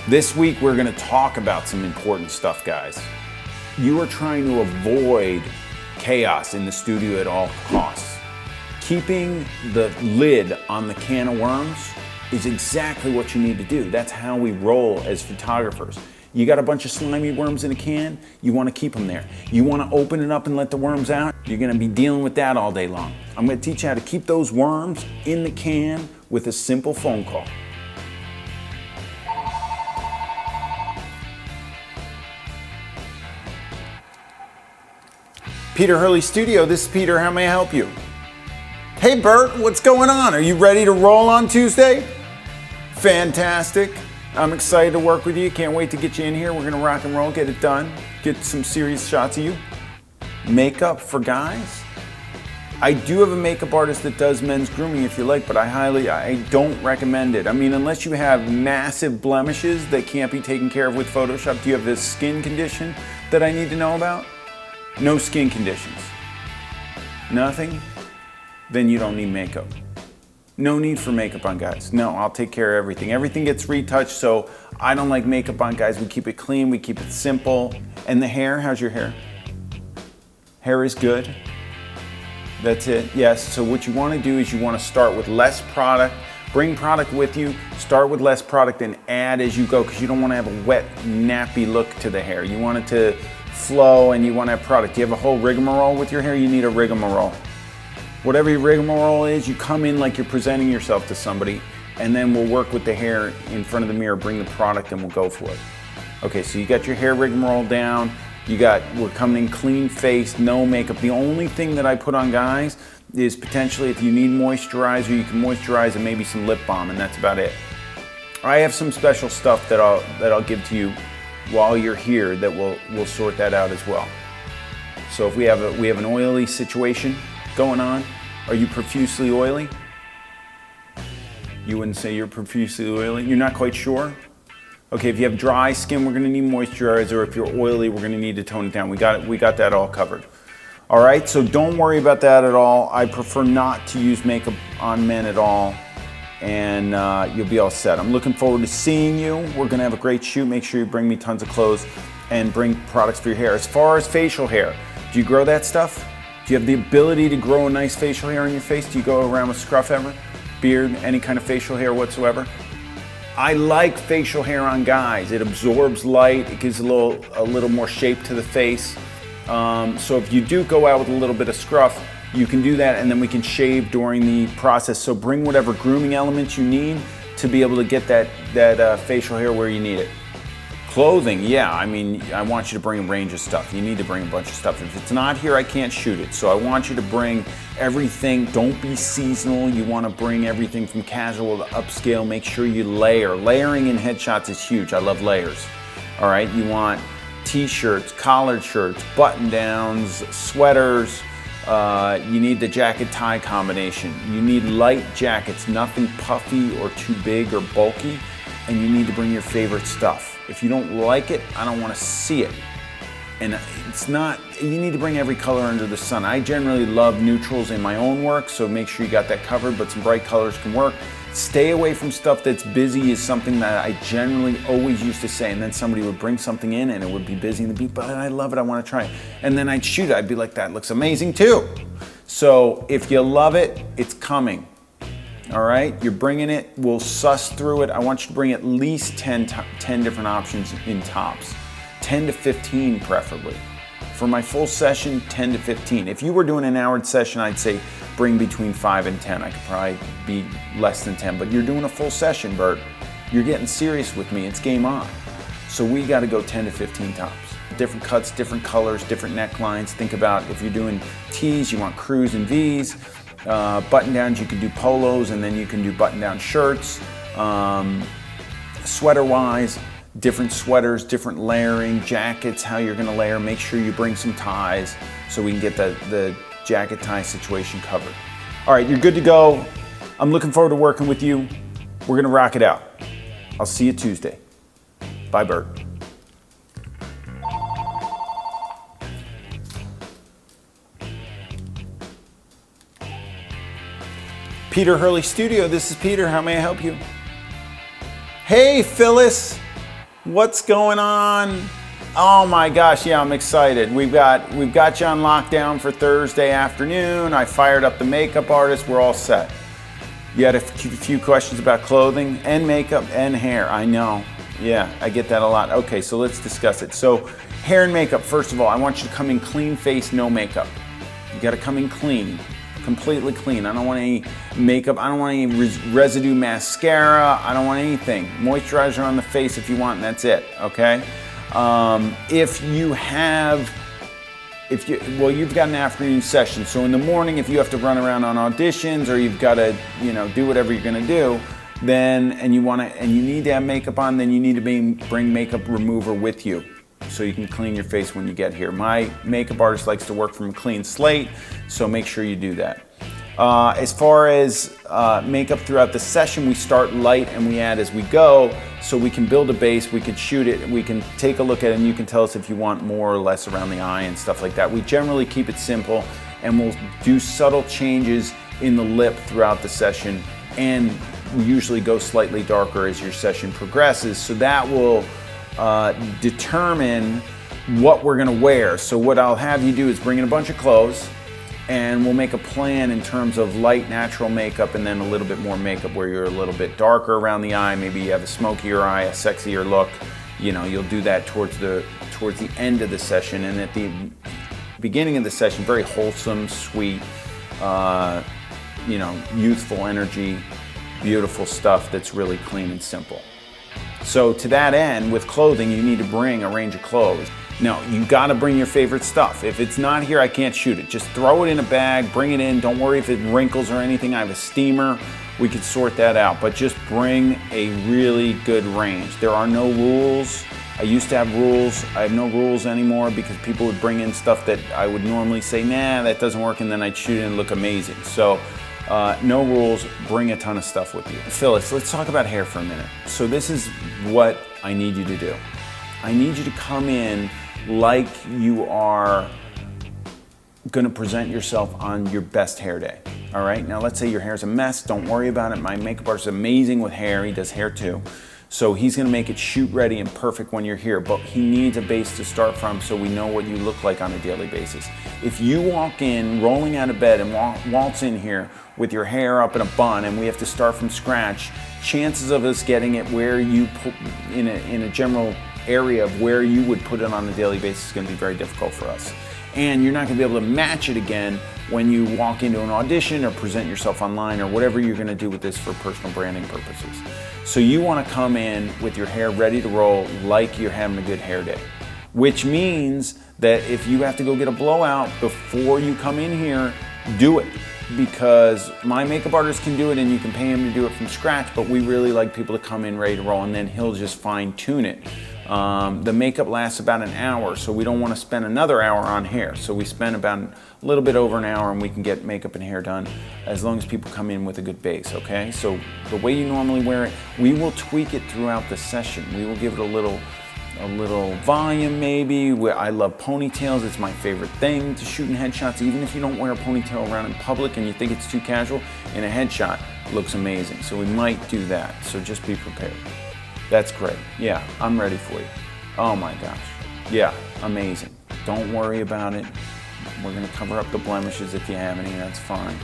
This week we're going to talk about some important stuff, guys. You are trying to avoid chaos in the studio at all costs. Keeping the lid on the can of worms is exactly what you need to do. That's how we roll as photographers. You got a bunch of slimy worms in a can, you want to keep them there. You want to open it up and let the worms out, you're going to be dealing with that all day long. I'm going to teach you how to keep those worms in the can with a simple phone call. Peter Hurley Studio, this is Peter, how may I help you? Hey Bert, what's going on? Are you ready to roll on Tuesday? Fantastic. I'm excited to work with you. Can't wait to get you in here. We're gonna rock and roll, get it done. Get some serious shots of you. Makeup for guys. I do have a makeup artist that does men's grooming if you like, but I don't recommend it. I mean, unless you have massive blemishes that can't be taken care of with Photoshop. Do you have this skin condition that I need to know about? No skin conditions. Nothing? Then you don't need makeup. No need for makeup on guys. No, I'll take care of everything. Everything gets retouched, so I don't like makeup on guys. We keep it clean, we keep it simple. And the hair, how's your hair? Hair is good. That's it, yes. So what you wanna do is you wanna start with less product, bring product with you, start with less product and add as you go, because you don't wanna have a wet, nappy look to the hair. You want it to flow and you want to have product. You have a whole rigmarole with your hair, you need a rigmarole. Whatever your rigmarole is, you come in like you're presenting yourself to somebody, and then we'll work with the hair in front of the mirror, bring the product, and we'll go for it. Okay, so you got your hair rigmarole down, we're coming in clean face, no makeup. The only thing that I put on guys is potentially if you need moisturizer, you can moisturize and maybe some lip balm, and that's about it. I have some special stuff that I'll give to you while you're here that we'll sort that out as well. So if we have an oily situation going on, are you profusely oily? You wouldn't say you're profusely oily? You're not quite sure? Okay, if you have dry skin, we're gonna need moisturizer. If you're oily, we're gonna need to tone it down. We got that all covered. All right, so don't worry about that at all. I prefer not to use makeup on men at all, and you'll be all set. I'm looking forward to seeing you. We're gonna have a great shoot. Make sure you bring me tons of clothes and bring products for your hair. As far as facial hair, do you grow that stuff? Do you have the ability to grow a nice facial hair on your face? Do you go around with scruff ever? Beard, any kind of facial hair whatsoever? I like facial hair on guys. It absorbs light, it gives a little more shape to the face. So if you do go out with a little bit of scruff, you can do that, and then we can shave during the process. So bring whatever grooming elements you need to be able to get that facial hair where you need it. Clothing, yeah, I mean, I want you to bring a range of stuff. You need to bring a bunch of stuff. If it's not here, I can't shoot it. So I want you to bring everything. Don't be seasonal. You want to bring everything from casual to upscale. Make sure you layer. Layering in headshots is huge. I love layers. All right, you want t-shirts, collared shirts, button-downs, sweaters. You need the jacket-tie combination. You need light jackets, nothing puffy or too big or bulky, and you need to bring your favorite stuff. If you don't like it, I don't want to see it. And you need to bring every color under the sun. I generally love neutrals in my own work, so make sure you got that covered, but some bright colors can work. Stay away from stuff that's busy is something that I generally always used to say, and then somebody would bring something in and it would be busy and but I love it, I want to try it. And then I'd shoot it, I'd be like, that looks amazing too. So if you love it, it's coming. All right, you're bringing it, we'll suss through it. I want you to bring at least 10 different options in tops, 10 to 15 preferably. For my full session, 10 to 15. If you were doing an hour session, I'd say bring between 5 and 10. I could probably be less than 10, but you're doing a full session, Bert. You're getting serious with me, it's game on. So we gotta go 10 to 15 tops. Different cuts, different colors, different necklines. Think about if you're doing tees, you want crews and Vs. Button downs, you can do polos, and then you can do button down shirts. Sweater wise, different sweaters, different layering, jackets, how you're gonna layer. Make sure you bring some ties so we can get the jacket tie situation covered. All right, you're good to go. I'm looking forward to working with you. We're gonna rock it out. I'll see you Tuesday. Bye, Bert. Peter Hurley Studio, this is Peter, how may I help you? Hey Phyllis, What's going on? Oh my gosh, yeah, I'm excited. We've got you on lockdown for Thursday afternoon. I fired up the makeup artist. We're all set. You had a few questions about clothing and makeup and hair. I know. Yeah, I get that a lot. Okay, so let's discuss it. So hair and makeup, first of all, I want you to come in clean face, no makeup. You gotta come in clean, completely clean. I don't want any makeup. I don't want any residue mascara. I don't want anything. Moisturizer on the face if you want, and that's it, okay? You've got an afternoon session. So in the morning, if you have to run around on auditions or you've got to, do whatever you're gonna do, and you need to have makeup on, then you need to bring makeup remover with you so you can clean your face when you get here. My makeup artist likes to work from a clean slate, so make sure you do that. As far as makeup throughout the session, we start light and we add as we go, so we can build a base, we can shoot it, we can take a look at it, and you can tell us if you want more or less around the eye and stuff like that. We generally keep it simple, and we'll do subtle changes in the lip throughout the session, and we usually go slightly darker as your session progresses, so that will determine what we're gonna wear. So what I'll have you do is bring in a bunch of clothes, and we'll make a plan in terms of light natural makeup and then a little bit more makeup where you're a little bit darker around the eye. Maybe you have a smokier eye, a sexier look. You'll do that towards the end of the session, and at the beginning of the session, very wholesome, sweet, youthful energy, beautiful stuff that's really clean and simple. So to that end, with clothing, you need to bring a range of clothes. Now, you gotta bring your favorite stuff. If it's not here, I can't shoot it. Just throw it in a bag, bring it in. Don't worry if it wrinkles or anything. I have a steamer. We could sort that out, but just bring a really good range. There are no rules. I used to have rules. I have no rules anymore because people would bring in stuff that I would normally say, nah, that doesn't work, and then I'd shoot it and look amazing. So no rules, bring a ton of stuff with you. Phyllis, let's talk about hair for a minute. So this is what I need you to do. I need you to come in like you are gonna present yourself on your best hair day. All right, now let's say your hair's a mess, don't worry about it. My makeup artist is amazing with hair, he does hair too. So he's gonna make it shoot ready and perfect when you're here, but he needs a base to start from so we know what you look like on a daily basis. If you walk in, rolling out of bed and waltz in here with your hair up in a bun and we have to start from scratch, chances of us getting it where you put in a general area of where you would put it on a daily basis is gonna be very difficult for us. And you're not gonna be able to match it again when you walk into an audition or present yourself online or whatever you're gonna do with this for personal branding purposes. So you wanna come in with your hair ready to roll like you're having a good hair day, which means that if you have to go get a blowout before you come in here, do it. Because my makeup artist can do it and you can pay him to do it from scratch, but we really like people to come in ready to roll and then he'll just fine tune it. The makeup lasts about an hour, so we don't want to spend another hour on hair. So we spend about a little bit over an hour and we can get makeup and hair done as long as people come in with a good base, okay? So the way you normally wear it, we will tweak it throughout the session. We will give it a little volume maybe. I love ponytails, it's my favorite thing to shoot in headshots. Even if you don't wear a ponytail around in public and you think it's too casual, in a headshot, it looks amazing. So we might do that, so just be prepared. That's great. Yeah, I'm ready for you. Oh my gosh. Yeah, amazing. Don't worry about it. We're gonna cover up the blemishes if you have any, that's fine.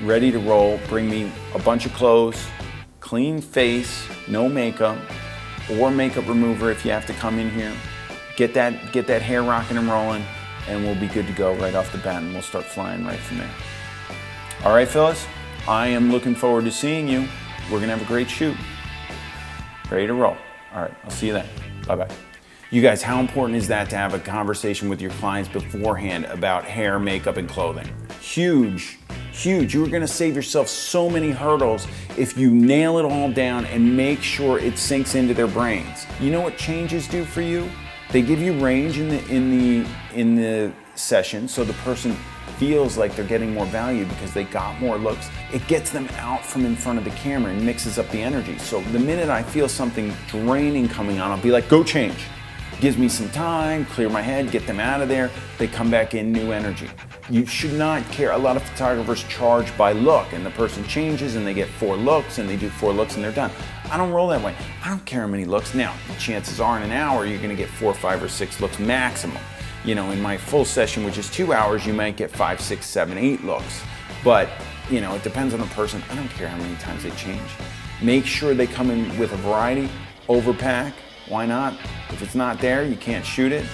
Ready to roll. Bring me a bunch of clothes, clean face, no makeup, or makeup remover if you have to come in here. Get that hair rocking and rolling, and we'll be good to go right off the bat, and we'll start flying right from there. All right, Phyllis, I am looking forward to seeing you. We're gonna have a great shoot. Ready to roll. All right, I'll see you then. Bye-bye. You guys, how important is that to have a conversation with your clients beforehand about hair, makeup, and clothing? Huge, huge. You are gonna save yourself so many hurdles if you nail it all down and make sure it sinks into their brains. You know what changes do for you? They give you range in the session, so the person feels like they're getting more value because they got more looks. It gets them out from in front of the camera and mixes up the energy. So the minute I feel something draining coming on, I'll be like, go change. Gives me some time, clear my head, get them out of there. They come back in, new energy. You should not care. A lot of photographers charge by look, and the person changes and they get 4 looks and they do 4 looks and they're done. I don't roll that way. I don't care how many looks. Now, the chances are in an hour, you're gonna get 4, 5, or 6 looks maximum. You know, in my full session, which is 2 hours, you might get 5, 6, 7, 8 looks. But, you know, it depends on the person. I don't care how many times they change. Make sure they come in with a variety, overpack, why not? If it's not there, you can't shoot it.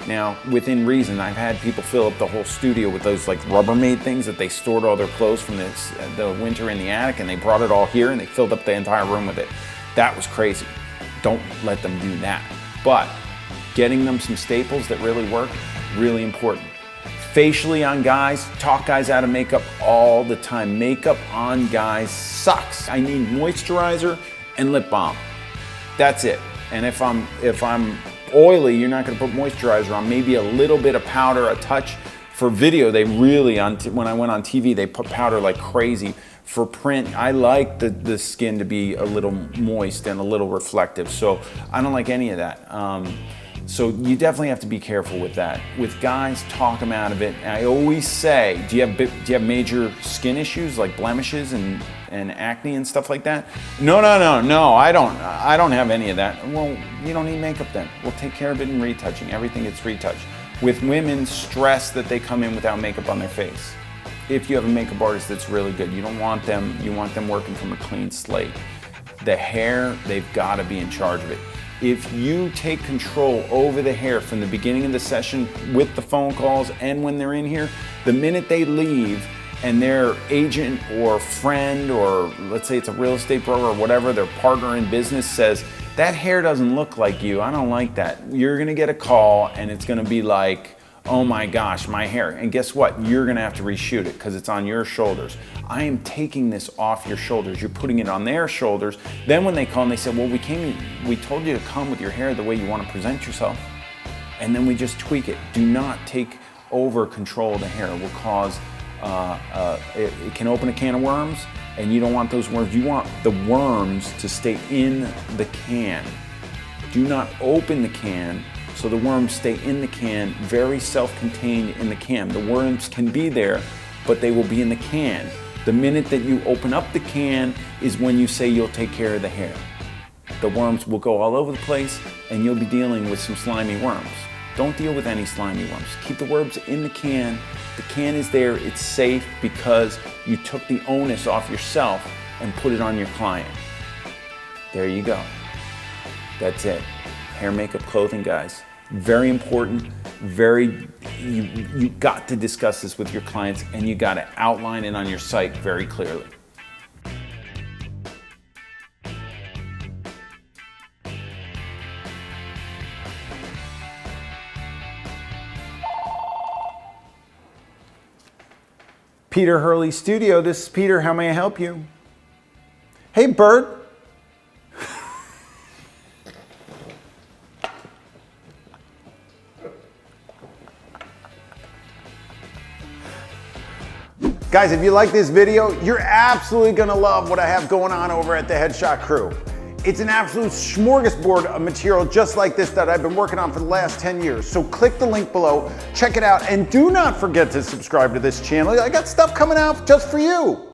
Now, within reason, I've had people fill up the whole studio with those like Rubbermaid things that they stored all their clothes from the winter in the attic, and they brought it all here and they filled up the entire room with it. That was crazy. Don't let them do that. But getting them some staples that really work, really important. Facially on guys, talk guys out of makeup all the time. Makeup on guys sucks. I need moisturizer and lip balm. That's it. And if I'm oily, you're not gonna put moisturizer on, maybe a little bit of powder, a touch. For video, they really, when I went on TV, they put powder like crazy. For print, I like the skin to be a little moist and a little reflective, so I don't like any of that. So you definitely have to be careful with that. With guys, talk them out of it. And I always say, do you have major skin issues like blemishes and acne and stuff like that? No, I don't have any of that. Well, you don't need makeup then. We'll take care of it in retouching. Everything gets retouched. With women, stress that they come in without makeup on their face. If you have a makeup artist that's really good, you want them working from a clean slate. The hair, they've got to be in charge of it. If you take control over the hair from the beginning of the session with the phone calls and when they're in here, the minute they leave and their agent or friend, or let's say it's a real estate broker or whatever, their partner in business says, that hair doesn't look like you, I don't like that. You're gonna get a call and it's gonna be like, oh my gosh, my hair. And guess what? You're gonna have to reshoot it because it's on your shoulders. I am taking this off your shoulders. You're putting it on their shoulders. Then when they call and they say, well, we told you to come with your hair the way you want to present yourself. And then we just tweak it. Do not take over control of the hair. It will cause, it can open a can of worms, and you don't want those worms. You want the worms to stay in the can. Do not open the can so the worms stay in the can, very self-contained in the can. The worms can be there, but they will be in the can. The minute that you open up the can is when you say you'll take care of the hair. The worms will go all over the place and you'll be dealing with some slimy worms. Don't deal with any slimy worms. Keep the worms in the can. The can is there, it's safe because you took the onus off yourself and put it on your client. There you go. That's it. Hair, makeup, clothing, guys. Very important, you got to discuss this with your clients and you got to outline it on your site very clearly. Peter Hurley Studio, this is Peter, how may I help you? Hey Bert. Guys, if you like this video, you're absolutely gonna love what I have going on over at the Headshot Crew. It's an absolute smorgasbord of material just like this that I've been working on for the last 10 years. So click the link below, check it out, and do not forget to subscribe to this channel. I got stuff coming out just for you.